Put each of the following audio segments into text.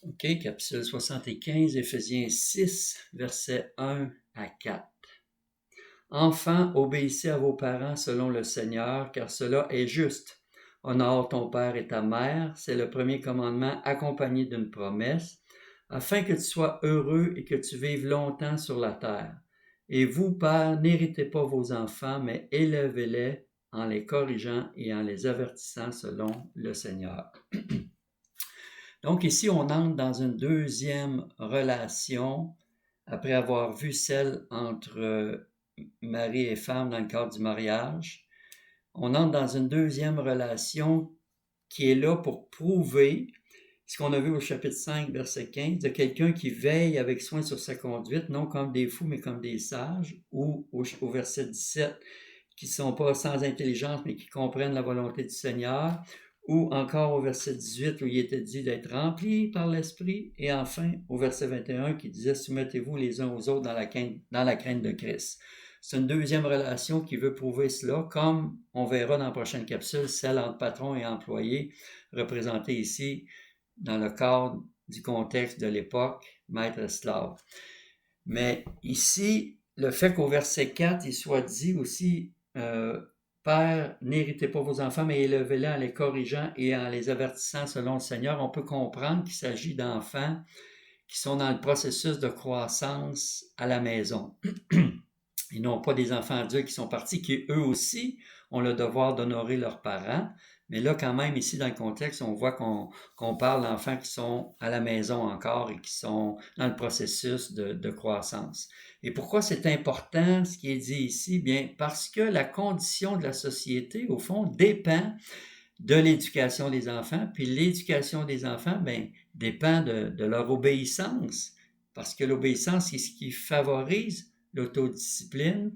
OK, capsule 75, Éphésiens 6, versets 1 à 4. Enfants, obéissez à vos parents selon le Seigneur, car cela est juste. Honore ton père et ta mère, c'est le premier commandement accompagné d'une promesse, afin que tu sois heureux et que tu vives longtemps sur la terre. Et vous, pères, n'héritez pas vos enfants, mais élevez-les en les corrigeant et en les avertissant selon le Seigneur. Donc ici, on entre dans une deuxième relation après avoir vu celle entre mari et femme dans le cadre du mariage. On entre dans une deuxième relation qui est là pour prouver ce qu'on a vu au chapitre 5, verset 15, de quelqu'un qui veille avec soin sur sa conduite, non comme des fous, mais comme des sages, ou au verset 17, qui ne sont pas sans intelligence, mais qui comprennent la volonté du Seigneur, ou encore au verset 18, où il était dit d'être rempli par l'Esprit, et enfin au verset 21, qui disait « Soumettez-vous les uns aux autres dans la crainte de Christ ». C'est une deuxième relation qui veut prouver cela, comme on verra dans la prochaine capsule, celle entre patron et employé, représentée ici dans le cadre du contexte de l'époque, maître-esclave. Mais ici, le fait qu'au verset 4, il soit dit aussi Père, n'héritez pas vos enfants, mais élevez-les en les corrigeant et en les avertissant selon le Seigneur. On peut comprendre qu'il s'agit d'enfants qui sont dans le processus de croissance à la maison. Ils n'ont pas des enfants adultes qui sont partis, qui eux aussi ont le devoir d'honorer leurs parents. Mais là, quand même, ici, dans le contexte, on voit qu'on parle d'enfants qui sont à la maison encore et qui sont dans le processus de croissance. Et pourquoi c'est important ce qui est dit ici? Bien, parce que la condition de la société, au fond, dépend de l'éducation des enfants, puis l'éducation des enfants, bien, dépend de leur obéissance. Parce que l'obéissance, c'est ce qui favorise l'autodiscipline,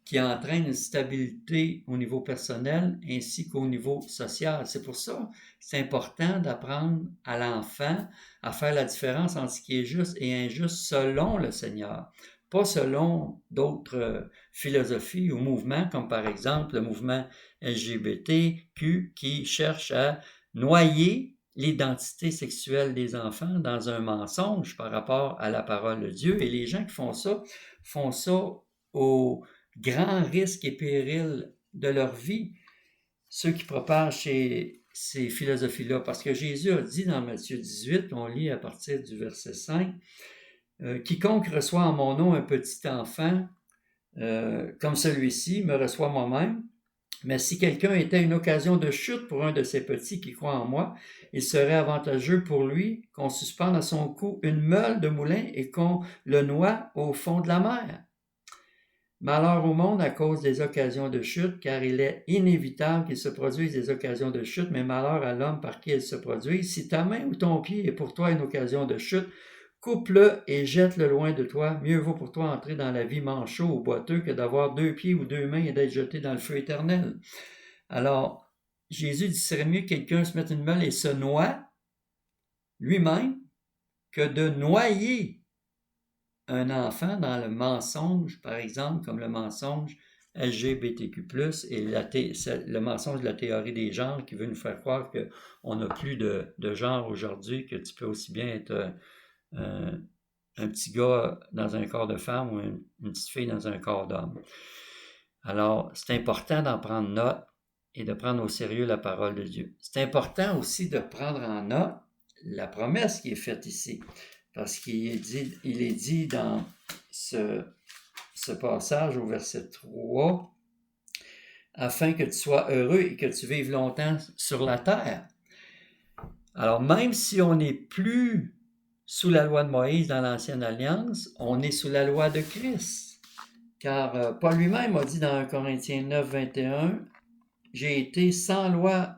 qui entraîne une stabilité au niveau personnel ainsi qu'au niveau social. C'est pour ça que c'est important d'apprendre à l'enfant à faire la différence entre ce qui est juste et injuste selon le Seigneur, pas selon d'autres philosophies ou mouvements, comme par exemple le mouvement LGBTQ qui cherche à noyer l'identité sexuelle des enfants dans un mensonge par rapport à la parole de Dieu. Et les gens qui font ça au grand risque et péril de leur vie, ceux qui propagent ces philosophies-là. Parce que Jésus a dit dans Matthieu 18, on lit à partir du verset 5, quiconque reçoit en mon nom un petit enfant comme celui-ci me reçoit moi-même. Mais si quelqu'un était une occasion de chute pour un de ces petits qui croient en moi, il serait avantageux pour lui qu'on suspende à son cou une meule de moulin et qu'on le noie au fond de la mer. Malheur au monde à cause des occasions de chute, car il est inévitable qu'il se produise des occasions de chute, mais malheur à l'homme par qui elles se produisent. Si ta main ou ton pied est pour toi une occasion de chute, coupe-le et jette-le loin de toi. Mieux vaut pour toi entrer dans la vie manchot ou boiteux que d'avoir 2 pieds ou 2 mains et d'être jeté dans le feu éternel. Alors, Jésus dit, serait mieux que quelqu'un se mette une meule et se noie lui-même que de noyer un enfant dans le mensonge, par exemple, comme le mensonge LGBTQ+, et le mensonge de la théorie des genres qui veut nous faire croire qu'on n'a plus de genre aujourd'hui, que tu peux aussi bien être un petit gars dans un corps de femme ou une petite fille dans un corps d'homme. Alors, c'est important d'en prendre note et de prendre au sérieux la parole de Dieu. C'est important aussi de prendre en note la promesse qui est faite ici, parce qu'il est dit dans ce passage au verset 3, afin que tu sois heureux et que tu vives longtemps sur la terre. Alors, même si on n'est plus sous la loi de Moïse dans l'Ancienne Alliance, on est sous la loi de Christ. Car Paul lui-même a dit dans 1 Corinthiens 9, 21, « J'ai été sans loi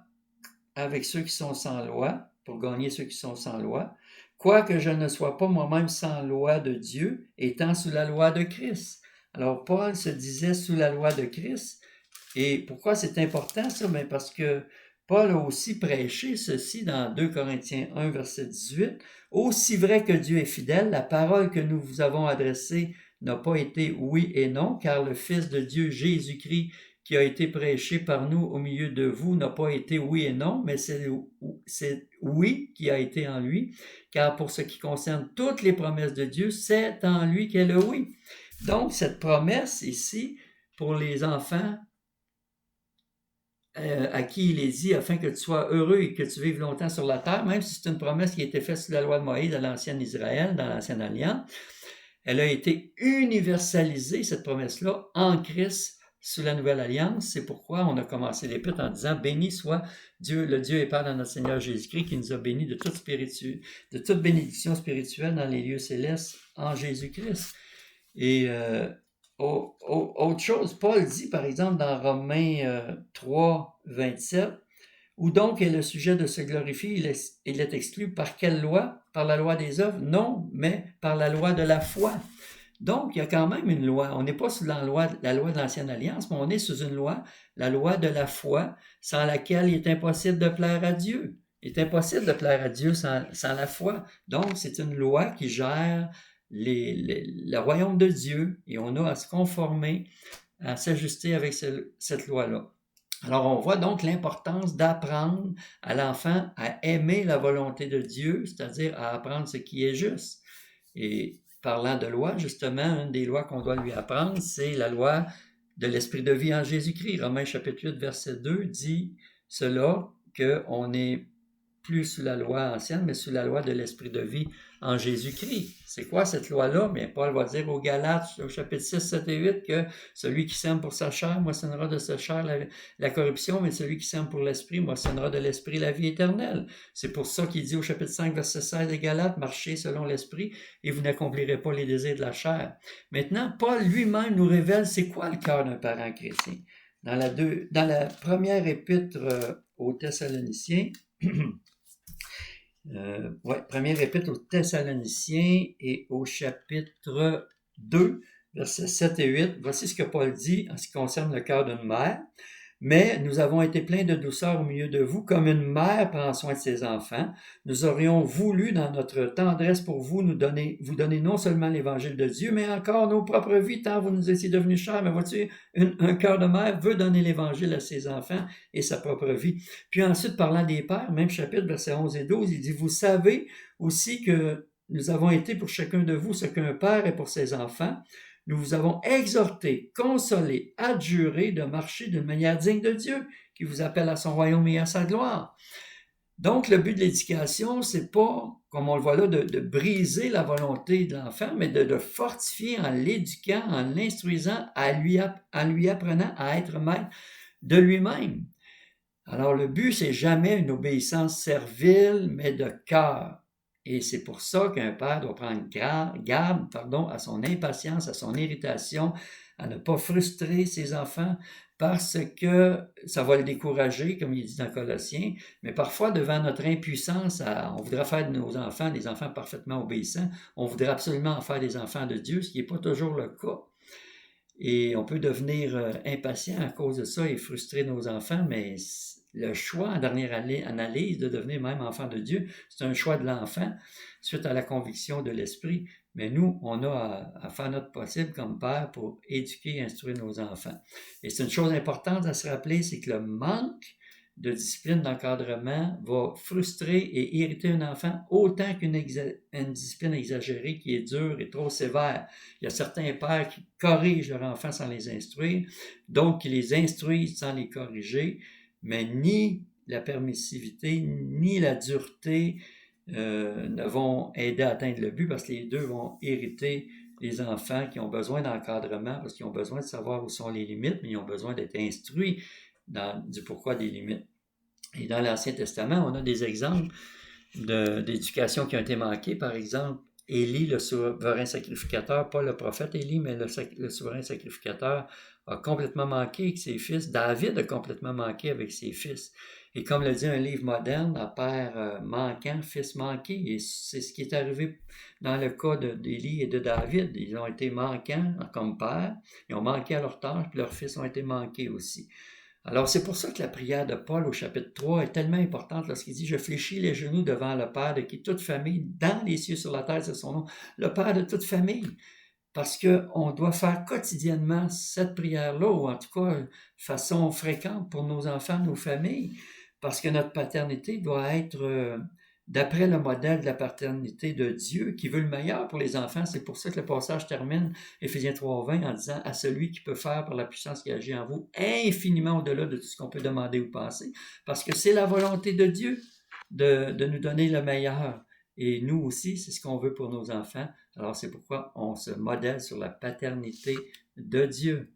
avec ceux qui sont sans loi, pour gagner ceux qui sont sans loi, quoique je ne sois pas moi-même sans loi de Dieu, étant sous la loi de Christ. » Alors Paul se disait sous la loi de Christ. Et pourquoi c'est important ça? Bien parce que Paul a aussi prêché ceci dans 2 Corinthiens 1, verset 18. « Aussi vrai que Dieu est fidèle, la parole que nous vous avons adressée n'a pas été oui et non, car le Fils de Dieu, Jésus-Christ, qui a été prêché par nous au milieu de vous n'a pas été oui et non, mais c'est oui qui a été en lui, car pour ce qui concerne toutes les promesses de Dieu, c'est en lui qu'est le oui. Donc, cette promesse ici, pour les enfants à qui il est dit, afin que tu sois heureux et que tu vives longtemps sur la terre, même si c'est une promesse qui a été faite sous la loi de Moïse à l'ancienne Israël, dans l'ancienne alliance, elle a été universalisée, cette promesse-là, en Christ, sous la nouvelle alliance. C'est pourquoi on a commencé l'épître en disant « Béni soit Dieu, le Dieu et Père de notre Seigneur Jésus-Christ, qui nous a bénis de toute bénédiction spirituelle dans les lieux célestes en Jésus-Christ. » Et autre chose, Paul dit par exemple dans Romains 3, 27, « Où donc est le sujet de se glorifier? Il est exclu par quelle loi? Par la loi des œuvres? Non, mais par la loi de la foi. » Donc, il y a quand même une loi. On n'est pas sous la loi de l'Ancienne Alliance, mais on est sous une loi, la loi de la foi, sans laquelle il est impossible de plaire à Dieu. Il est impossible de plaire à Dieu sans la foi. Donc, c'est une loi qui gère le royaume de Dieu et on a à se conformer, à s'ajuster avec cette loi-là. Alors, on voit donc l'importance d'apprendre à l'enfant à aimer la volonté de Dieu, c'est-à-dire à apprendre ce qui est juste. Et parlant de loi, justement, une des lois qu'on doit lui apprendre, c'est la loi de l'esprit de vie en Jésus-Christ. Romains chapitre 8, verset 2 dit cela, qu'on n'est plus sous la loi ancienne, mais sous la loi de l'esprit de vie en Jésus-Christ. C'est quoi cette loi-là? Mais Paul va dire aux Galates, au chapitre 6, 7 et 8, que celui qui sème pour sa chair moissonnera de sa chair la corruption, mais celui qui sème pour l'esprit moissonnera de l'esprit la vie éternelle. C'est pour ça qu'il dit au chapitre 5, verset 16 des Galates, marchez selon l'esprit et vous n'accomplirez pas les désirs de la chair. Maintenant, Paul lui-même nous révèle c'est quoi le cœur d'un parent chrétien. Dans la première épître aux Thessaloniciens, première épître aux Thessaloniciens et au chapitre 2, versets 7 et 8, voici ce que Paul dit en ce qui concerne le cœur d'une mère. Mais nous avons été pleins de douceur au milieu de vous, comme une mère prend soin de ses enfants. Nous aurions voulu, dans notre tendresse pour vous, vous donner non seulement l'évangile de Dieu, mais encore nos propres vies, tant vous nous étiez devenus chers. Mais vois-tu, un cœur de mère veut donner l'évangile à ses enfants et sa propre vie. Puis ensuite, parlant des pères, même chapitre, versets 11 et 12, il dit, vous savez aussi que nous avons été pour chacun de vous ce qu'un père est pour ses enfants. Nous vous avons exhorté, consolé, adjuré de marcher d'une manière digne de Dieu, qui vous appelle à son royaume et à sa gloire. Donc, le but de l'éducation, c'est pas, comme on le voit là, de briser la volonté de l'enfant, mais de le fortifier en l'éduquant, en l'instruisant, en lui apprenant à être maître de lui-même. Alors, le but, c'est jamais une obéissance servile, mais de cœur. Et c'est pour ça qu'un père doit prendre garde à son impatience, à son irritation, à ne pas frustrer ses enfants parce que ça va le décourager, comme il dit dans Colossiens. Mais parfois, devant notre impuissance, on voudrait faire de nos enfants des enfants parfaitement obéissants. On voudrait absolument en faire des enfants de Dieu, ce qui n'est pas toujours le cas. Et on peut devenir impatient à cause de ça et frustrer nos enfants, mais le choix, en dernière analyse, de devenir même enfant de Dieu, c'est un choix de l'enfant suite à la conviction de l'esprit. Mais nous, on a à faire notre possible comme père pour éduquer et instruire nos enfants. Et c'est une chose importante à se rappeler, c'est que le manque de discipline d'encadrement va frustrer et irriter un enfant autant qu'une discipline exagérée qui est dure et trop sévère. Il y a certains pères qui corrigent leurs enfants sans les instruire, d'autres qui les instruisent sans les corriger, mais ni la permissivité ni la dureté ne vont aider à atteindre le but parce que les deux vont irriter les enfants qui ont besoin d'encadrement parce qu'ils ont besoin de savoir où sont les limites, mais ils ont besoin d'être instruits du pourquoi des limites. Et dans l'Ancien Testament, on a des exemples d'éducation qui ont été manqués. Par exemple, Élie, le souverain sacrificateur, pas le prophète Élie, mais le souverain sacrificateur a complètement manqué avec ses fils. David a complètement manqué avec ses fils. Et comme le dit un livre moderne, un père manquant, fils manqué. Et c'est ce qui est arrivé dans le cas d'Élie et de David. Ils ont été manquants comme père, ils ont manqué à leur tâche, puis leurs fils ont été manqués aussi. Alors, c'est pour ça que la prière de Paul au chapitre 3 est tellement importante lorsqu'il dit « Je fléchis les genoux devant le Père de qui toute famille, dans les cieux sur la terre, c'est son nom, le Père de toute famille. » parce qu'on doit faire quotidiennement cette prière-là, ou en tout cas de façon fréquente pour nos enfants, nos familles, parce que notre paternité doit être d'après le modèle de la paternité de Dieu, qui veut le meilleur pour les enfants. C'est pour ça que le passage termine, Éphésiens 3:20, en disant « À celui qui peut faire par la puissance qui agit en vous, infiniment au-delà de tout ce qu'on peut demander ou penser. » Parce que c'est la volonté de Dieu de nous donner le meilleur. Et nous aussi, c'est ce qu'on veut pour nos enfants. Alors c'est pourquoi on se modèle sur la paternité de Dieu.